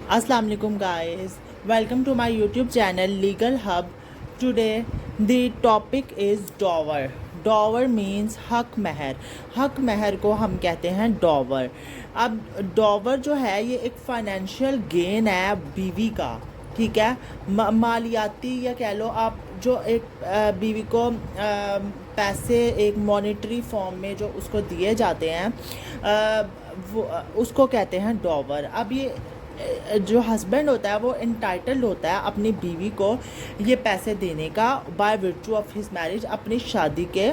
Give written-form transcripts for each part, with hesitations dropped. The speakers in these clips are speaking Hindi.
Assalamu alaikum guys, welcome to my YouTube channel Legal Hub. Today the topic is dower. Dower means हक महर. हक महर को हम कहते हैं डॉवर. अब डॉवर जो है ये एक फाइनेंशियल गेन है बीवी का, ठीक है. मालियाती या कह लो आप, जो एक बीवी को पैसे एक मॉनेटरी फॉर्म में जो उसको दिए जाते हैं वो उसको कहते हैं डॉवर. अब ये जो हस्बैंड होता है वो इंटाइटल्ड होता है अपनी बीवी को ये पैसे देने का by virtue of his marriage, अपनी शादी के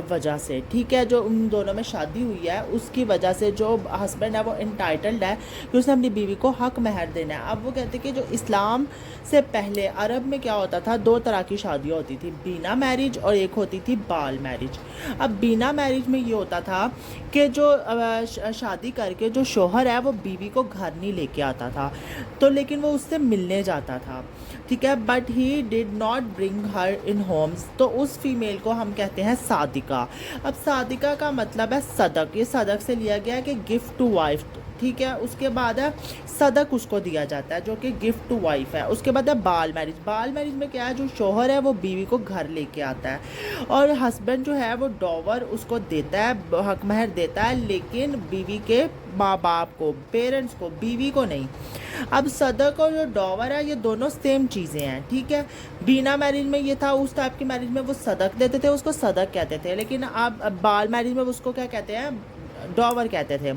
वजह से, ठीक है. जो उन दोनों में शादी हुई है उसकी वजह से जो हस्बैंड है वो इंटाइटल्ड है कि उसने अपनी बीवी को हक महर देना है. अब वो कहते हैं कि जो इस्लाम से पहले अरब में क्या होता था, दो तरह की शादियाँ होती थी, बीना मैरिज और एक होती थी बाल मैरिज. अब बीना मैरिज में ये होता था कि जो शादी करके जो शोहर है वो बीवी को घर नहीं लेके आता था, तो लेकिन वो उससे मिलने जाता था, ठीक है. But he did not bring her in Holmes, तो उस फीमेल को हम कहते हैं सादिका. अब सादिका का मतलब है सदक. ये सदक से लिया गया है कि गिफ्ट टू वाइफ, ठीक है. उसके बाद है सदक उसको दिया जाता है जो कि गिफ्ट टू वाइफ है. उसके बाद है बाल मैरिज. बाल मैरिज में क्या है, जो शोहर है वो बीवी को घर लेके आता है और हस्बैंड जो है वो डॉवर उसको देता है, हक महर देता है, लेकिन बीवी के माँ बाप को, पेरेंट्स को, बीवी को नहीं. अब सदक और जो डॉवर है ये दोनों सेम चीज़ें हैं, ठीक है. बीना मैरिज में ये था, उस टाइप की मैरिज में वो सदक देते थे, उसको सदक कहते थे, लेकिन अब बाल मैरिज में उसको क्या कहते हैं, डॉवर कहते थे.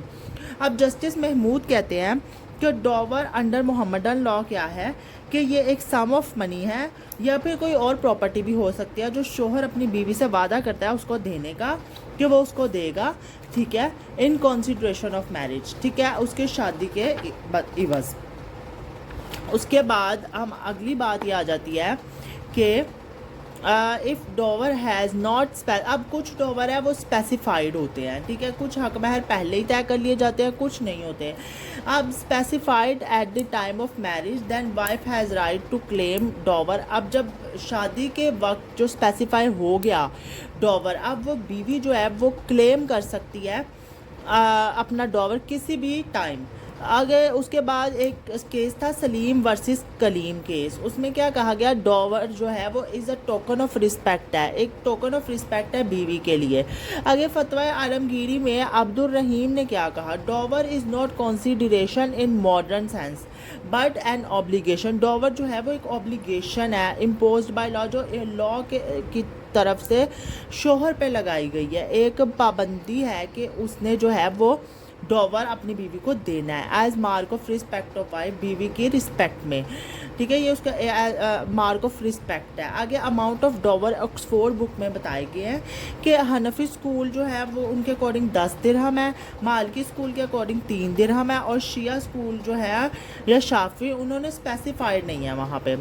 अब जस्टिस महमूद कहते हैं कि डॉवर अंडर मोहम्मदन लॉ क्या है कि ये एक सम ऑफ मनी है या फिर कोई और प्रॉपर्टी भी हो सकती है जो शोहर अपनी बीवी से वादा करता है उसको देने का कि वो उसको देगा, ठीक है, इन कंसिडरेशन ऑफ मैरिज, ठीक है, उसके शादी के इवज़. उसके बाद हम अगली बात ये आ जाती है कि इफ़ डॉवर हैज़ नॉट, अब कुछ डॉवर है वो स्पेसिफाइड होते हैं, ठीक है. कुछ हक महर पहले ही तय कर लिए जाते हैं, कुछ नहीं होते. अब specified at the time of marriage, then wife has right to claim dower. अब जब शादी के वक्त जो स्पेसिफाई हो गया डॉवर, अब वो बीवी जो है वो क्लेम कर सकती है अपना डॉवर किसी भी टाइम. आगे उसके बाद एक केस था सलीम वर्सेस कलीम केस. उसमें क्या कहा गया, डॉवर जो है वो is a token of respect है, एक टोकन ऑफ रिस्पेक्ट है बीवी के लिए. आगे फतवा आलमगीरी में अब्दुल रहीम ने क्या कहा, डॉवर is not consideration in modern sense but an obligation. डॉवर जो है वो एक ऑब्लिगेशन है इम्पोज्ड बाय लॉ, जो लॉ की तरफ से शोहर पे लगाई गई है, एक पाबंदी है कि उसने जो है वो डॉवर अपनी बीवी को देना है as mark of respect of wife, बीवी की रिस्पेक्ट में, ठीक है. ये उसका मार्क ऑफ रिस्पेक्ट है. आगे अमाउंट ऑफ डॉवर ऑक्सफोर्ड बुक में बताए गए हैं कि हनफी स्कूल जो है वो उनके अकॉर्डिंग 10 दिरहम है, मालकी स्कूल के अकॉर्डिंग 3 दिरहम है, और शिया स्कूल जो है या शाफी उन्होंने स्पेसिफाइड नहीं है वहाँ पे,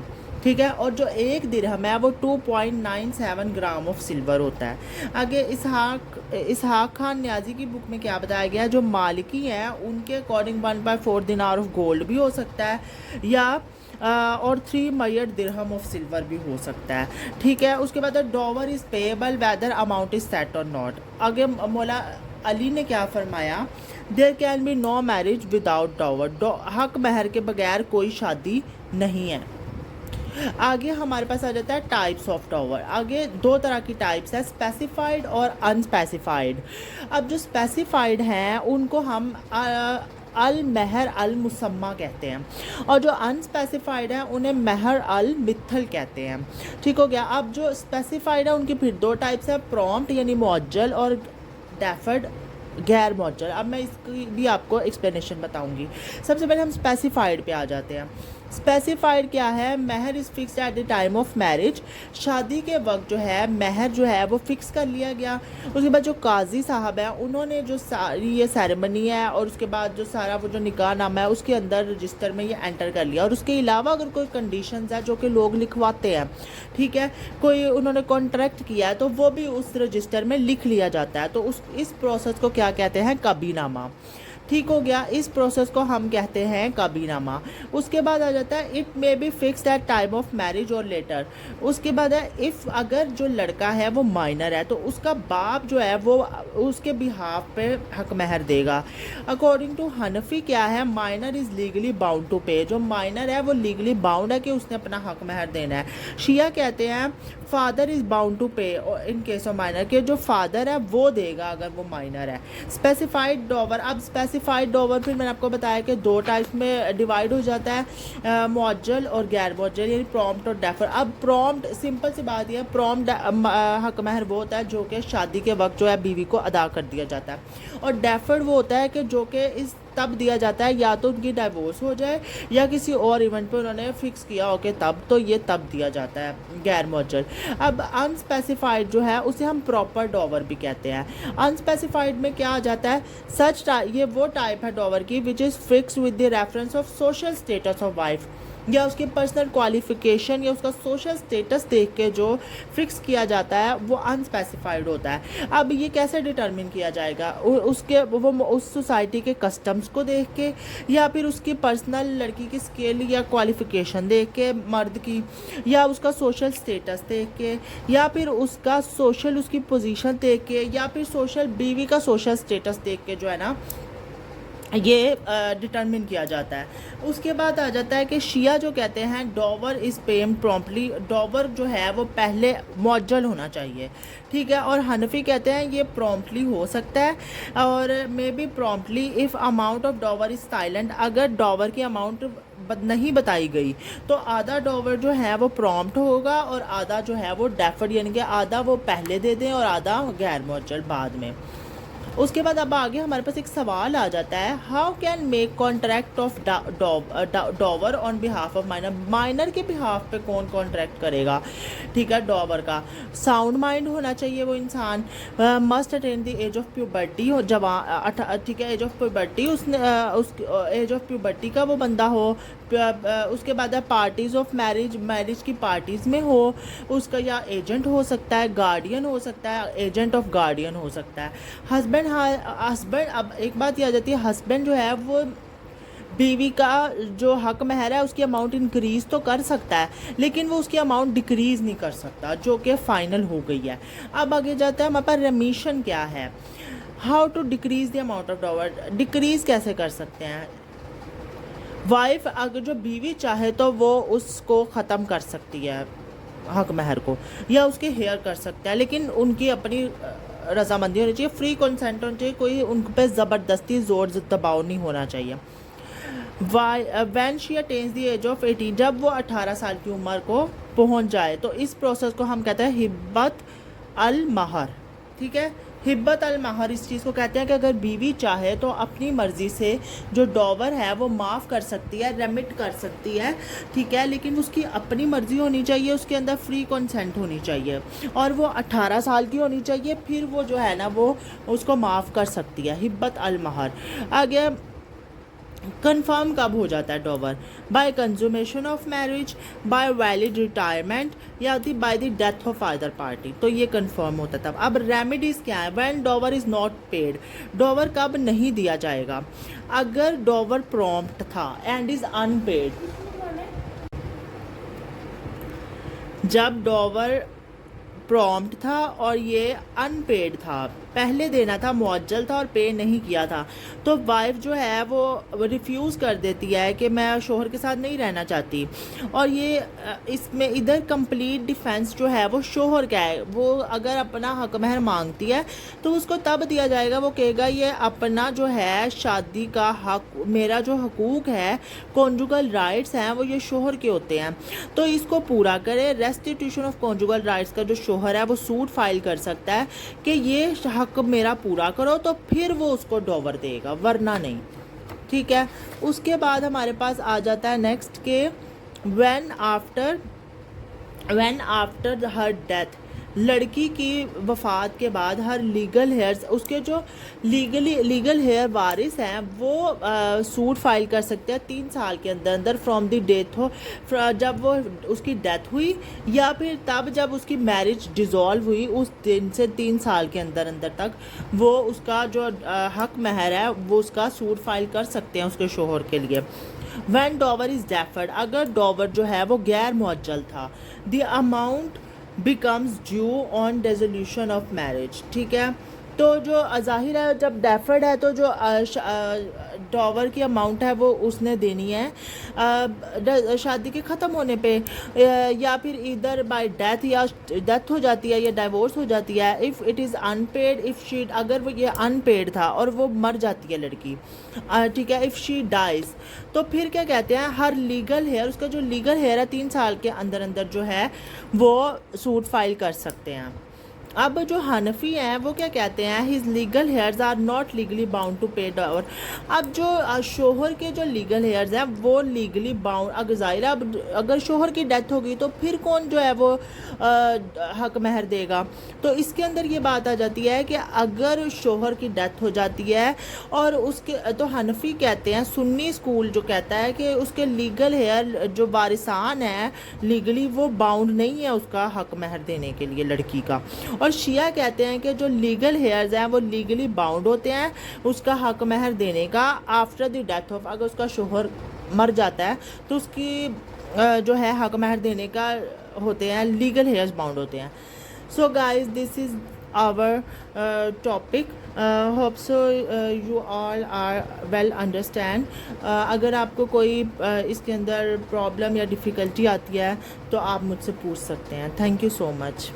ठीक है. और जो 1 दिरहम है वो 2.97 ग्राम ऑफ सिल्वर होता है. आगे इसहाक खान न्याजी की बुक में क्या बताया गया है, जो मालिकी हैं उनके अकॉर्डिंग 1/4 दिनार ऑफ गोल्ड भी हो सकता है या और 3 मयट दिरहम ऑफ सिल्वर भी हो सकता है, ठीक है. उसके बाद dower is payable whether amount is set और नॉट. आगे मौला अली ने क्या फरमाया, there can be no marriage without dower. हक महर के बगैर कोई शादी नहीं है. आगे हमारे पास आ जाता है टाइप्स ऑफ डॉवर. आगे 2 तरह की टाइप्स है, स्पेसिफाइड और अनस्पेसिफाइड. अब जो स्पेसिफाइड हैं उनको हम अल महर अल मुसम्मा कहते हैं, और जो अनस्पेसिफाइड है उन्हें महर अल मिथल कहते हैं, ठीक हो गया. अब जो स्पेसिफाइड है उनकी फिर 2 टाइप्स है, प्रॉम्प्ट यानी मुअज्जल और डेफर्ड गैर मुअज्जल. अब मैं इसकी भी आपको एक्सप्लेनेशन बताऊंगी. सबसे पहले हम स्पेसिफाइड पे आ जाते हैं. स्पेसिफाइड क्या है, महर is fix at the time of marriage. शादी के वक्त जो है महर जो है वो फिक्स कर लिया गया. उसके बाद जो काजी साहब हैं उन्होंने जो सारी ये सेरेमनी है और उसके बाद जो सारा वो जो निकाह नामा है उसके अंदर रजिस्टर में ये एंटर कर लिया. और उसके अलावा अगर कोई कंडीशंस है जो कि लोग लिखवाते हैं, ठीक है, कोई उन्होंने कॉन्ट्रैक्ट किया है तो वो भी उस रजिस्टर में लिख लिया जाता है. तो इस प्रोसेस को क्या कहते हैं, कबीनामा, ठीक हो गया। इस प्रोसेस को हम कहते हैं कबीनामा। उसके बाद आ जाता है it may be fixed at time of marriage और लेटर। उसके बाद है इफ़ अगर जो लड़का है वो माइनर है तो उसका बाप जो है वो उसके बिहाफ पे हक महर देगा। अकॉर्डिंग टू हनफी क्या है, minor is legally bound to pay. जो माइनर है वो लीगली बाउंड है कि उसने अपना हक महर देना है। शिया कहते हैं फादर इज़ बाउंड टू पे इन केस ऑफ माइनर, के जो फादर है वो देगा अगर वो माइनर है। स्पेसिफाइड डॉवर, अब स्पेसिफाइड डॉवर फिर मैंने आपको बताया कि दो टाइप्स में डिवाइड हो जाता है, मुअज्जल और गैर मुअज्जल, यानी प्रॉम्प्ट और डेफर। अब प्रॉम्प्ट सिंपल सी बात है, प्रॉम्प्ट हक महर वो होता है जो कि शादी के वक्त जो है बीवी को अदा कर दिया जाता है, और डेफर्ड वो होता है कि जो कि इस तब दिया जाता है या तो उनकी डाइवोर्स हो जाए या किसी और इवेंट पे उन्होंने फिक्स किया हो कि तब, तो ये तब दिया जाता है गैर मुअज्जल। अब अनस्पेसिफाइड जो है उसे हम प्रॉपर डॉवर भी कहते हैं। अनस्पेसिफाइड में क्या आ जाता है, सच ये वो टाइप है डॉवर की which is fix with the reference of social status of wife, या उसके पर्सनल क्वालिफिकेशन या उसका सोशल स्टेटस देख के जो फिक्स किया जाता है वो अनस्पेसिफाइड होता है। अब ये कैसे डिटरमिन किया जाएगा, उसके वो उस सोसाइटी के कस्टम्स को देख के, या फिर उसकी पर्सनल लड़की की स्किल या क्वालिफिकेशन देख के मर्द की, या उसका सोशल स्टेटस देख के, या फिर उसका सोशल उसकी पोजीशन देख के, या फिर सोशल बीवी का सोशल स्टेटस देख के जो है ना ये डिटरमिन किया जाता है। उसके बाद आ जाता है कि शिया जो कहते हैं डॉवर इज़ पेड प्रॉम्प्टली, डॉवर जो है वो पहले मुअज्जल होना चाहिए, ठीक है। और हनफी कहते हैं ये प्रॉम्प्टली हो सकता है और may be promptly if amount of डॉवर is silent, अगर डॉवर की अमाउंट नहीं बताई गई तो आधा डॉवर जो है वो प्रॉम्प्ट होगा और आधा जो है वो डेफर्ड, यानी कि आधा वो पहले दे दें और आधा गैर मुअज्जल बाद में। उसके बाद अब आगे हमारे पास एक सवाल आ जाता है, how can make contract of डॉवर on behalf of minor. Minor के बिहाफ पे कौन कॉन्ट्रैक्ट करेगा, ठीक है, डॉवर का। साउंड माइंड होना चाहिए वो इंसान, must attain the age of puberty हो, ठीक है, एज ऑफ प्यूबर्टी, उसने उस एज ऑफ प्यूबर्टी का वो बंदा हो। उसके बाद पार्टीज़ ऑफ मैरिज, मैरिज की पार्टीज़ में हो उसका, या एजेंट हो सकता है, गार्डियन हो सकता है, एजेंट ऑफ गार्डियन हो सकता है। हस्बैंड, अब एक बात ये आ जाती है, हस्बैंड जो है वो बीवी का जो हक महर है उसकी अमाउंट इंक्रीज़ तो कर सकता है लेकिन वो उसकी अमाउंट डिक्रीज़ नहीं कर सकता, जो कि फ़ाइनल हो गई है। अब आगे जाता है हमारे पास रेमिशन क्या है, how to decrease the amount of dower. Decrease कैसे कर सकते हैं, वाइफ अगर जो बीवी चाहे तो वो उसको ख़त्म कर सकती है हक महर को, या उसके हेयर कर सकता है, लेकिन उनकी अपनी रजामंदी होनी चाहिए, फ्री कंसेंट होना चाहिए, कोई उन पर ज़बरदस्ती ज़ोर दबाव नहीं होना चाहिए। When she attains the age of 18, जब वो 18 साल की उम्र को पहुंच जाए तो इस प्रोसेस को हम कहते हैं हिब्बत अल महर, ठीक है। हिब्बत अल महर इस चीज़ को कहते हैं कि अगर बीवी चाहे तो अपनी मर्ज़ी से जो डॉवर है वो माफ़ कर सकती है, रेमिट कर सकती है, ठीक है, लेकिन उसकी अपनी मर्ज़ी होनी चाहिए, उसके अंदर फ्री कंसेंट होनी चाहिए और वो 18 साल की होनी चाहिए, फिर वो जो है ना वो उसको माफ़ कर सकती है। हिब्बत अल महर। आगे कंफर्म कब हो जाता है dower, by consummation of marriage, by valid retirement, या by the death of other party, तो ये कंफर्म होता है तब। अब रेमेडीज़ क्या है, व्हेन डॉवर इज़ नॉट पेड, डॉवर कब नहीं दिया जाएगा, अगर डॉवर प्रॉम्प्ट था एंड इज़ अनपेड, जब डॉवर प्रॉम्प्ट था और ये अनपेड था, पहले देना था, मुअज्जल था और पे नहीं किया था, तो वाइफ जो है वो रिफ्यूज़ कर देती है कि मैं शोहर के साथ नहीं रहना चाहती, और ये इसमें इधर कंप्लीट डिफेंस जो है वो शोहर का है। वो अगर अपना हक महर मांगती है तो उसको तब दिया जाएगा, वो कहेगा ये अपना जो है शादी का हक, मेरा जो हकूक़ है, कॉन्जुगल राइट्स हैं, वो ये शोहर के होते हैं, तो इसको पूरा करे। रेस्टिट्यूशन ऑफ कॉन्जुगल राइट्स का जो शोहर है वो सूट फाइल कर सकता है कि ये हक मेरा पूरा करो, तो फिर वो उसको डॉवर देगा, वरना नहीं, ठीक है। उसके बाद हमारे पास आ जाता है नेक्स्ट के व्हेन आफ्टर हर डेथ, लड़की की वफ़ात के बाद हर लीगल हेयर्स, उसके जो लीगल हेयर वारिस हैं वो सूट फाइल कर सकते हैं 3 साल के अंदर अंदर फ्रॉम द डेथ हो, जब वो उसकी डेथ हुई या फिर तब जब उसकी मैरिज डिज़ोल्व हुई उस दिन से 3 साल के अंदर अंदर तक वो उसका जो हक महर है वो उसका सूट फाइल कर सकते हैं उसके शोहर के लिए। वैन डॉवर इज़ डेफर्ड, अगर डॉवर जो है वो गैर मुअज्जल था, the amount becomes due on resolution of marriage. ठीक है, तो जो ज़ाहिर है जब डेफर्ड है तो जो डॉवर की अमाउंट है वो उसने देनी है शादी के ख़त्म होने पे, या फिर इधर बाय डेथ, या डेथ हो जाती है या डाइवोर्स हो जाती है। If it is unpaid, if she, अगर वो ये अनपेड था और वो मर जाती है लड़की, ठीक है, इफ़ शी डाइज, तो फिर क्या कहते हैं, हर लीगल हेयर, उसका जो लीगल हेयर है 3 साल के अंदर अंदर जो है वो सूट फाइल कर सकते हैं। अब जो हनफी हैं वो क्या कहते हैं, his legal heirs are not legally bound to pay dower. अब जो शोहर के जो लीगल हेयर्स हैं वो लीगली बाउंड, अगर ज़ाहिर है अब अगर शोहर की डेथ होगी तो फिर कौन जो है वो हक महर देगा। तो इसके अंदर ये बात आ जाती है कि अगर शोहर की डेथ हो जाती है और उसके, तो हनफी कहते हैं, सुन्नी स्कूल जो कहता है कि उसके लीगल हेयर जो वारिसान है लीगली वो बाउंड नहीं है उसका हक महर देने के लिए लड़की का। और शिया कहते हैं कि जो लीगल हेयर्स हैं वो लीगली बाउंड होते हैं उसका हक महर देने का आफ्टर द डेथ ऑफ, अगर उसका शोहर मर जाता है तो उसकी जो है हक महर देने का होते हैं, लीगल हेयर्स बाउंड होते हैं। So guys this is our topic, hope so you all are well understand. अगर आपको कोई इसके अंदर प्रॉब्लम या डिफ़िकल्टी आती है तो आप मुझसे पूछ सकते हैं। Thank you so much.